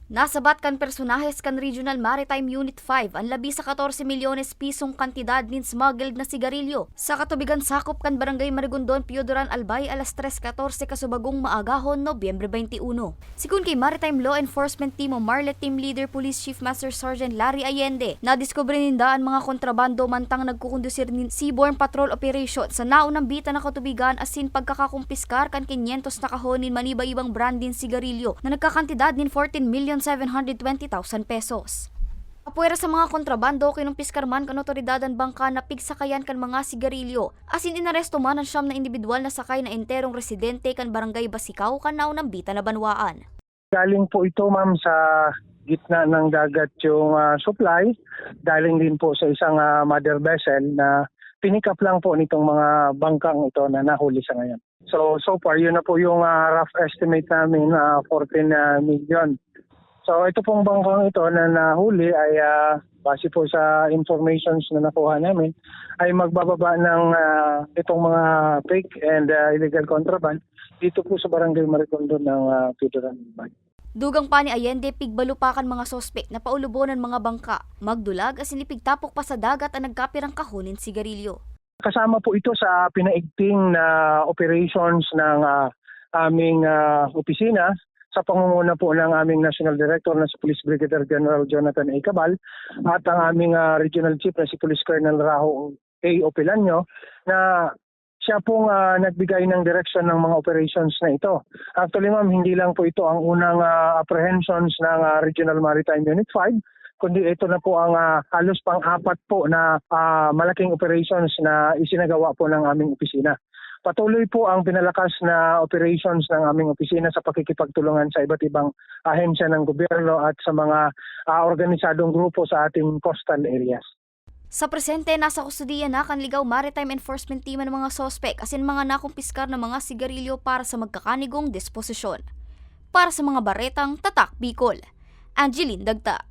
Nasabat kan personahes kan Regional Maritime Unit 5 ang labi sa 14 milyones pisong kantidad nin smuggled na sigarilyo. Sa katubigan sakop kan Barangay Marigondon, Piodoran, Albay, alas 3:14 kasubagong maagahon, Nobyembre 21. Sikun kay Maritime Law Enforcement Team o Marlet Team Leader Police Chief Master Sergeant Larry Allende, nadiskubre ninda ang mga kontrabando mantang nagkukondusir nin seaborne patrol operation sa naunang bita na katubigan asin pagkakakumpiskar kan 500 na kahon nin maniba-ibang brand din sigarilyo na nagkakantidad nin 14,720,000 pesos. Apuera sa mga kontrabando, kinumpiskar man kan otoridad ang bangka na pigsakayan kan mga sigarilyo. Asin inaresto man ang siyam na individual na sakay na enterong residente kan Barangay Basikaw kan naunang bita na banwaan. Galing po ito ma'am sa gitna ng dagat yung supply. Galing din po sa isang mother vessel na pinick up lang po nitong mga bangkang ito na nahuli sa ngayon. So far, yun na po yung rough estimate namin, 14 million. So ito pong bangkang ito na nahuli ay base po sa informations na nakuha namin ay magbababa ng itong mga fake and illegal contraband dito po sa Barangay Marigondon ng Piodoran. Dugang pa ni Allende, pigbalupakan mga sospek na paulubonan mga bangka, magdulag asin ipigtapok pa sa dagat ang nagkapirang kahonin sigarilyo. Kasama po ito sa pinaigting na operations ng aming opisina sa pangunguna po ng aming National Director na si Police Brigadier General Jonathan A. Cabal at ang aming Regional Chief na si Police Colonel Raho A. Opilanyo na siya pong nagbigay ng direction ng mga operations na ito. Actually ma'am, hindi lang po ito ang unang apprehensions ng Regional Maritime Unit 5, kundi ito na po ang halos pang-apat po na malaking operations na isinagawa po ng aming opisina. Patuloy po ang pinalakas na operations ng aming opisina sa pakikipagtulungan sa iba't ibang ahensya ng gobyerno at sa mga organisadong grupo sa ating coastal areas. Sa presente, nasa kustudiya na kanligaw Maritime Enforcement Team ng mga sospek asin mga nakumpiskar na mga sigarilyo para sa magkakanigong disposisyon. Para sa mga baretang Tatak Bicol, Angeline Dagta.